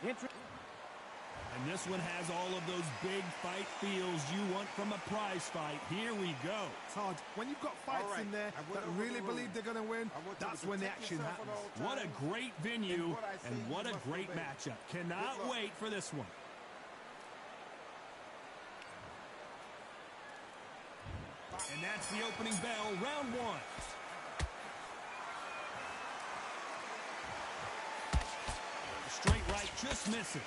And this one has all of those big fight feels you want from a prize fight. Here we go. Todd, when you've got fights in there that really believe they're going to win, that's when the action happens. What a great venue and what a great matchup. Cannot wait for this one. And that's the opening bell, round one. Straight right just misses.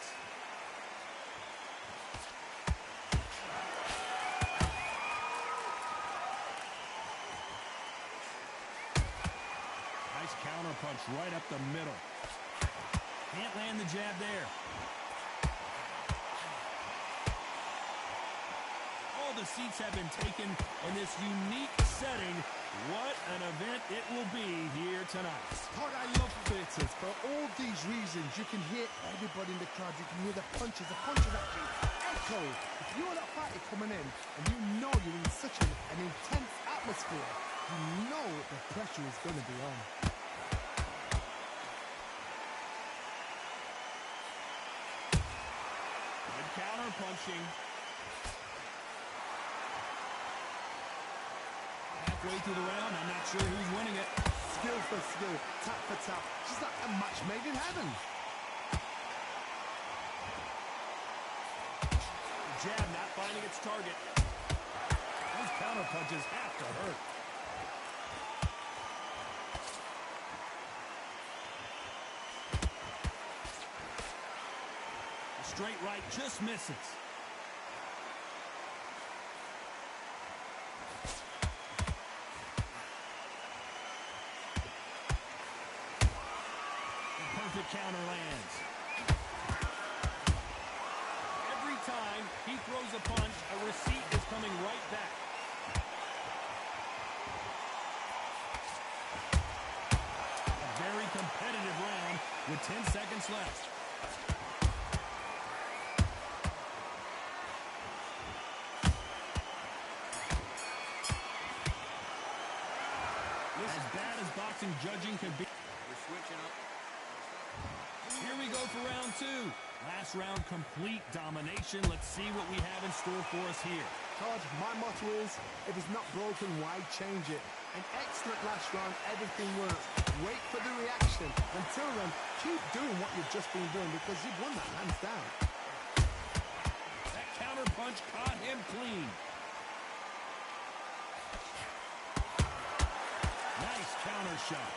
Nice counter punch right up the middle. Can't land the jab there. All the seats have been taken in this unique setting. What an event it will be here tonight. Todd, I love theatres. For all these reasons, you can hear everybody in the crowd. You can hear the punches actually echo. If you're that fighter coming in and you know you're in such an intense atmosphere, you know the pressure is going to be on. Good counter punching. Halfway through the round, I'm not sure who's winning it. Skill for skill, tap for tap. Just like a match made in heaven. The jab not finding its target. Those counter punches have to hurt. The straight right just misses. Perfect counter lands. Every time he throws a punch, a receipt is coming right back. A very competitive round with 10 seconds left. As bad as boxing judging can be. We're switching up. Here we go for round two. Last round, complete domination. Let's see what we have in store for us here. Todd, my motto is, if it's not broken, why change it? An excellent last round, everything works. Wait for the reaction. Until then, keep doing what you've just been doing because you've won that hands down. That counter punch caught him clean. Nice counter shot.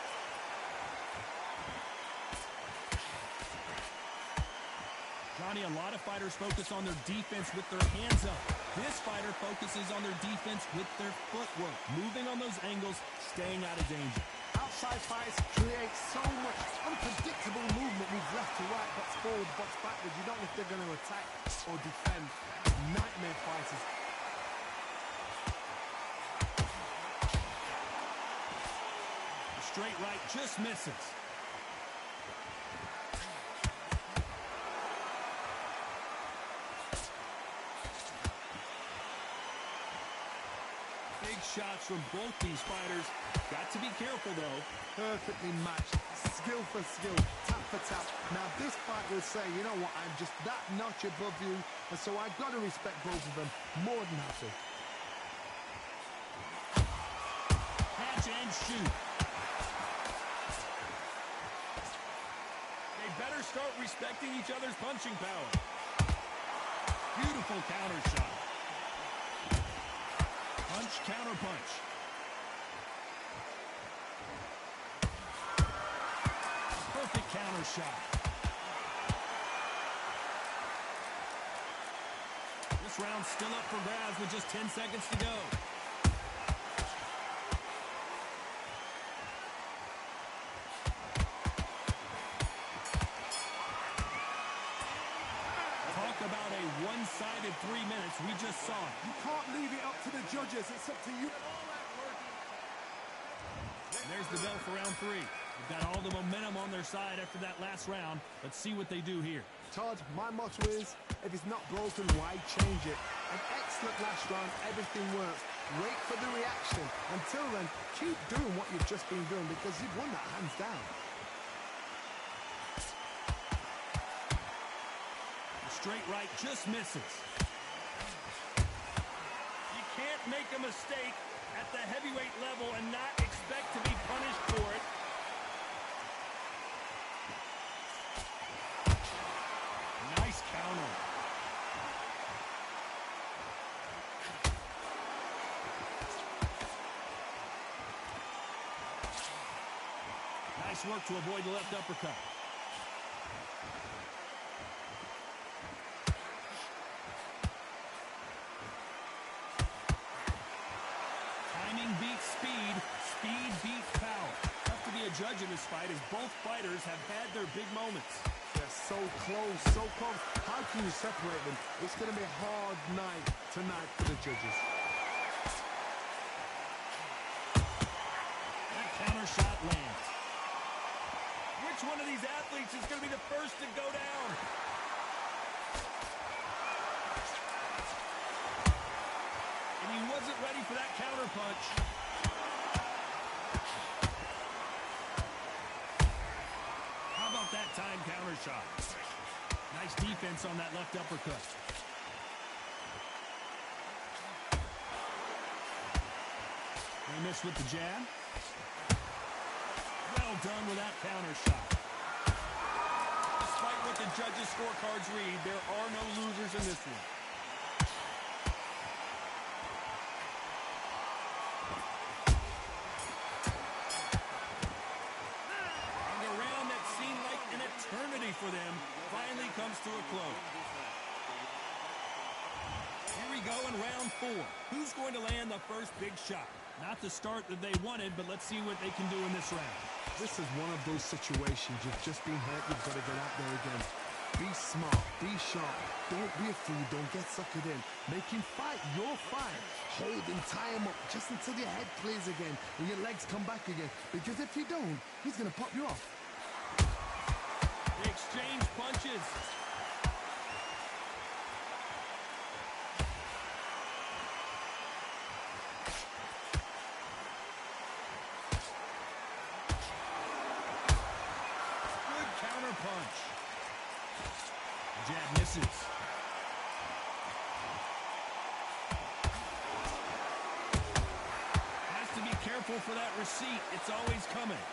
Johnny, a lot of fighters focus on their defense with their hands up. This fighter focuses on their defense with their footwork, moving on those angles, staying out of danger. Outside fights create so much unpredictable movement. Moves left to right, box forward, box backwards. You don't know if they're going to attack or defend. Nightmare fighters. The straight right just misses. Big shots from both these fighters. Got to be careful, though. Perfectly matched. Skill for skill. Tap for tap. Now, this fight will say, you know what, I'm just that notch above you, and so I've got to respect both of them more than happy. Catch and shoot. They better start respecting each other's punching power. Beautiful counter shot. Punch, counter punch. Perfect counter shot. This round's still up for grabs with just 10 seconds to go. Talk about a one-sided 3 minutes. We just saw it. You can't leave it up to the judges. It's up to you. And there's the bell for round three. They've got all the momentum on their side after that last round. Let's see what they do here. Todd, my motto is, if it's not broken, why change it? An excellent last round, everything works. Wait for the reaction. Until then, keep doing what you've just been doing because you've won that hands down. Straight right just misses. You can't make a mistake at the heavyweight level and not expect to be punished for it. Nice counter. Nice work to avoid the left uppercut. Timing beats speed. Speed beats power. Tough to be a judge in this fight as both fighters have had their big moments. They're so close, so close. How can you separate them? It's going to be a hard night tonight for the judges. That counter shot lands. Which one of these athletes is going to be the first to go down? And he wasn't ready for that counter punch. How about that time counter shot? Nice defense on that left uppercut. He missed with the jab. Well done with that counter shot. Despite what the judges' scorecards read, there are no losers in this one. And a round that seemed like an eternity for them finally comes to a close. Here we go in round 4. Who's going to land the first big shot? Not the start that they wanted, but let's see what they can do in this round. This is one of those situations. You've just been hurt. You've got to get out there again. Be smart. Be sharp. Don't be a fool. Don't get suckered in. Make him fight your fight. Hold him, tie him up just until your head clears again and your legs come back again. Because if you don't, he's going to pop you off. They exchange punches. Punch. Jab misses. Has to be careful for that receipt. It's always coming.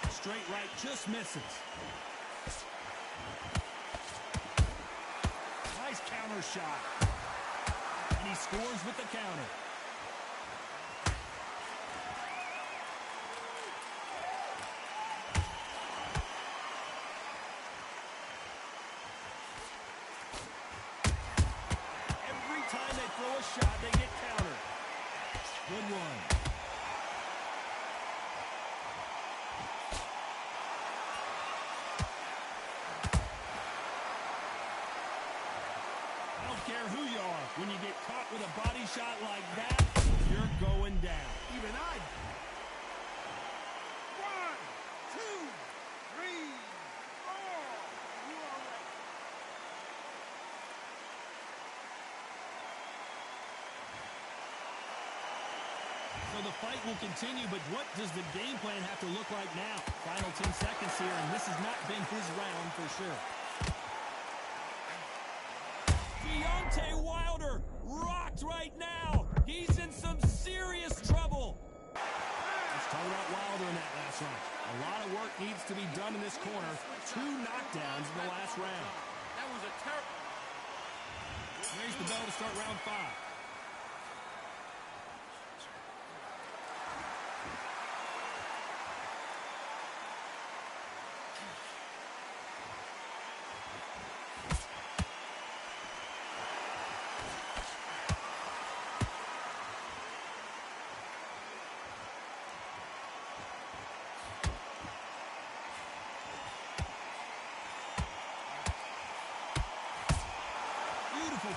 Straight right just misses. Nice counter shot. And he scores with the counter. Shot, they get countered. Good one. I don't care who you are. When you get caught with a body shot like that, you're going down. Even I. 1, 2, 3, 4. You are right. So the fight will continue, but what does the game plan have to look like now? Final 10 seconds here, and this has not been his round for sure. Deontay Wilder rocked right now. He's in some serious trouble. Let's talk about Wilder in that last round. A lot of work needs to be done in this corner. 2 knockdowns in the last round. That was a terrible. Raise the bell to start round 5.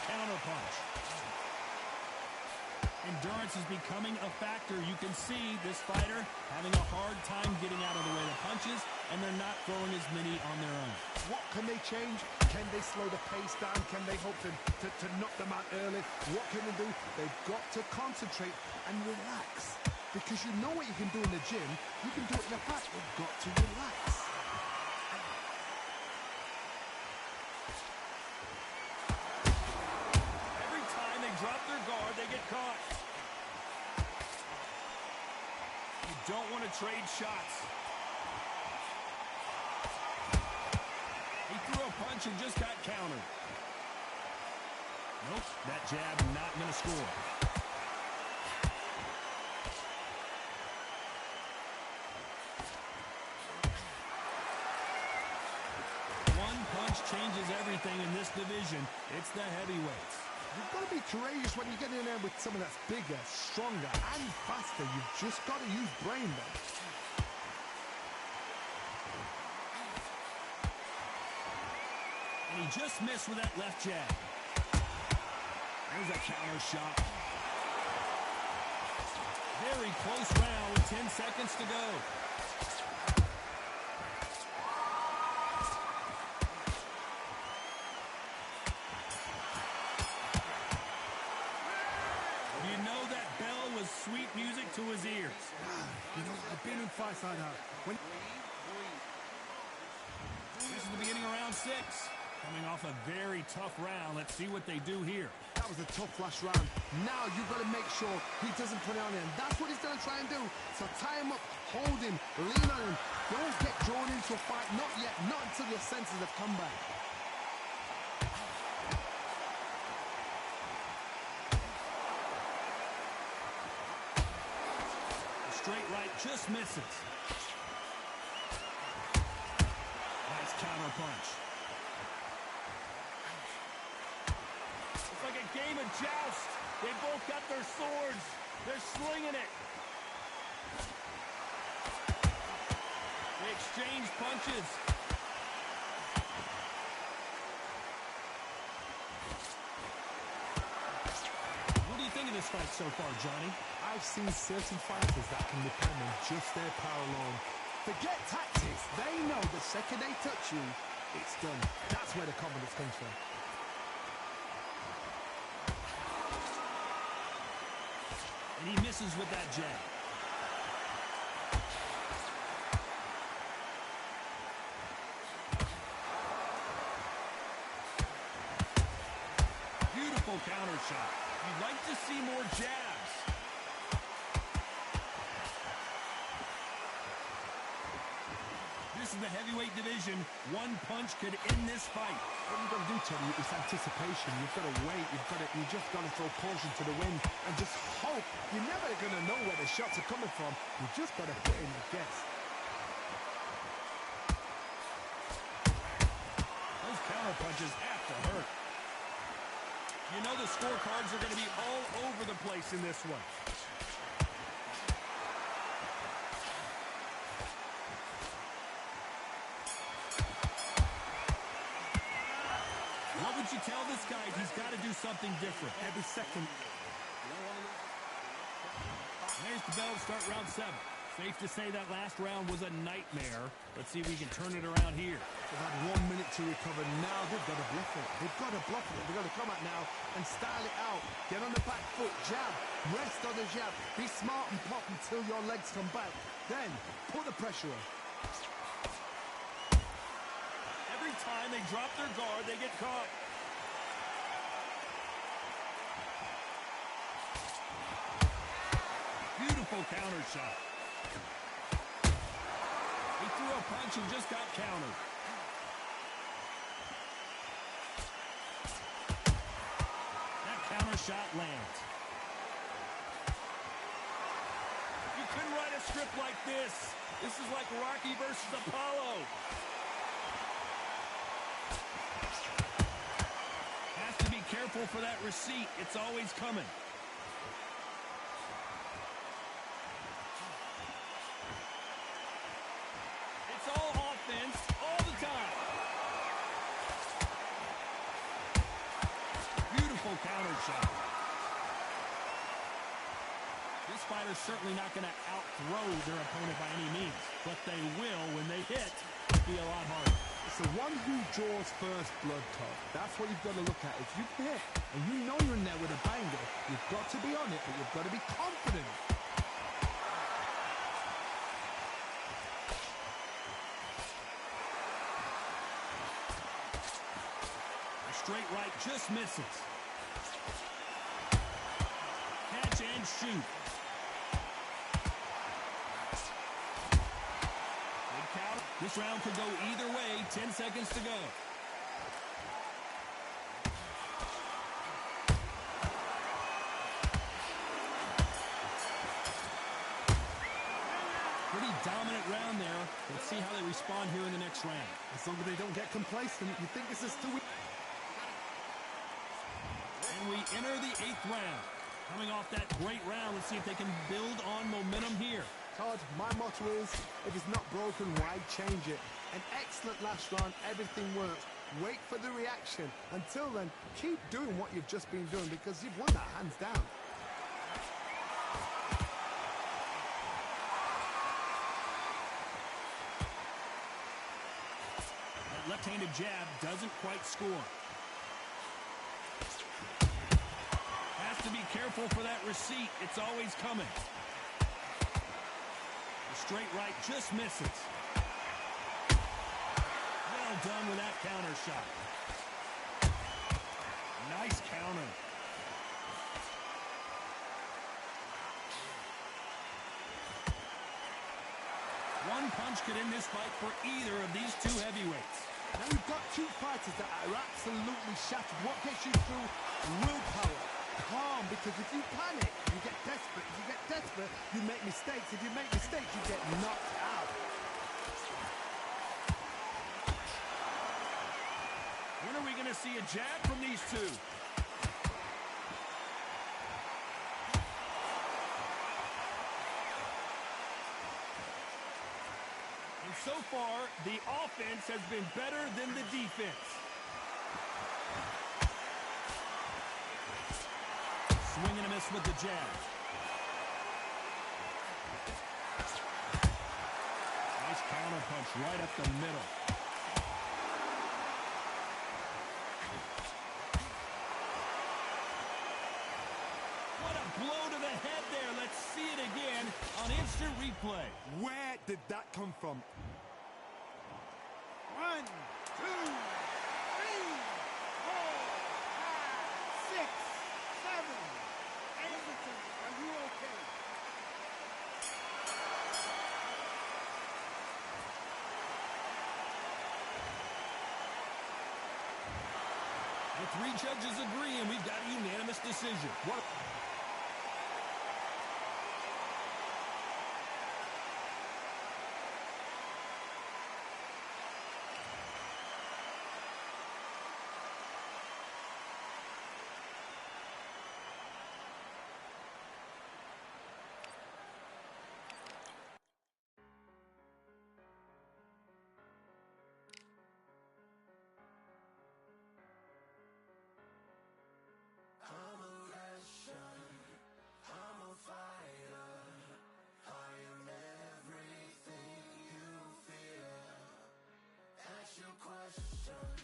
Counter punch. Endurance is becoming a factor. You can see this fighter having a hard time getting out of the way of punches, and they're not throwing as many on their own. What can they change? Can they slow the pace down? Can they hope to knock them out early? What can they do? They've got to concentrate and relax. Because you know what you can do in the gym. You can do it in the fight. You've got to relax. trade shots. He threw a punch and just got countered. Nope, that jab not going to score. One punch changes everything in this division. It's the heavyweights. You've got to be courageous when you get in there with someone that's bigger, stronger, and faster. You've just got to use brain then. And he just missed with that left jab. There's a counter shot. Very close round with 10 seconds to go. You know that bell was sweet music to his ears. You know, I've been in fights like that. This is the beginning of round 6. Coming off a very tough round. Let's see what they do here. That was a tough last round. Now you've got to make sure he doesn't put it on him. That's what he's going to try and do. So tie him up, hold him, lean on him. Don't get drawn into a fight. Not yet. Not until your senses have come back. A straight right just misses. Nice counter punch. Like a game of joust. They both got their swords. They're slinging it. They exchange punches. What do you think of this fight so far, Johnny? I've seen certain fighters that can depend on just their power alone. Forget tactics. They know the second they touch you, it's done. That's where the confidence comes from. And he misses with that jab. Beautiful counter shot. You'd like to see more jabs. This is the heavyweight division. One punch could end this fight. What you've got to do, Teddy, is anticipation. You've got to wait. You just got to throw caution to the wind and just hope. You're never going to know where the shots are coming from. You just got to put in your guess. Those counter punches have to hurt. You know the scorecards are going to be all over the place in this one. What would you tell this guy? He's got to do something different. Every second. There's the bell to start round 7. Safe to say that last round was a nightmare. Let's see if we can turn it around here. They've had 1 minute to recover. Now they've got to bluff it. They've got to bluff it. They've got to come out now and style it out. Get on the back foot, jab, rest on the jab. Be smart and pop until your legs come back. Then put the pressure on. Every time they drop their guard, they get caught. Beautiful counter shot. He threw a punch and just got countered. That counter shot lands. You couldn't write a script like this. This is like Rocky versus Apollo. Has to be careful for that receipt. It's always coming. It's all offense all the time. Beautiful counter shot. This fighter's certainly not going to out-throw their opponent by any means, but they will, when they hit, be a lot harder. It's the one who draws first blood, Todd. That's what you've got to look at. If you hit and you know you're in there with a banger, you've got to be on it, but you've got to be confident. A straight right just misses. Catch and shoot. counter. This round could go either way. 10 seconds to go. Pretty dominant round there. Let's see how they respond here in the next round. As long as they don't get complacent, you think this is too... And we enter the 8th round. Coming off that great round, let's see if they can build on momentum here. Todd, my motto is, if it's not broken, why change it? An excellent last round, everything worked. Wait for the reaction. Until then, keep doing what you've just been doing because you've won that hands down. That left-handed jab doesn't quite score. Has to be careful for that receipt. It's always coming. The straight right just misses. Well done with that counter shot. Nice counter. One punch could end this fight for either of these two heavyweights. Now you've got two fighters that are absolutely shattered. What gets you through? Willpower. Calm, because if you panic, you get desperate. If you get desperate, you make mistakes. If you make mistakes, you get knocked out. When are we going to see a jab from these two? And so far, the offense has been better than the defense. Swing and a miss with the jab. Nice counter punch right up the middle. What a blow to the head there. Let's see it again on instant replay. Where did that come from? 1, 2, 3, 4, 5, 6, 7. Anderson, are you okay? The 3 judges agree, and we've got a unanimous decision. What? Question.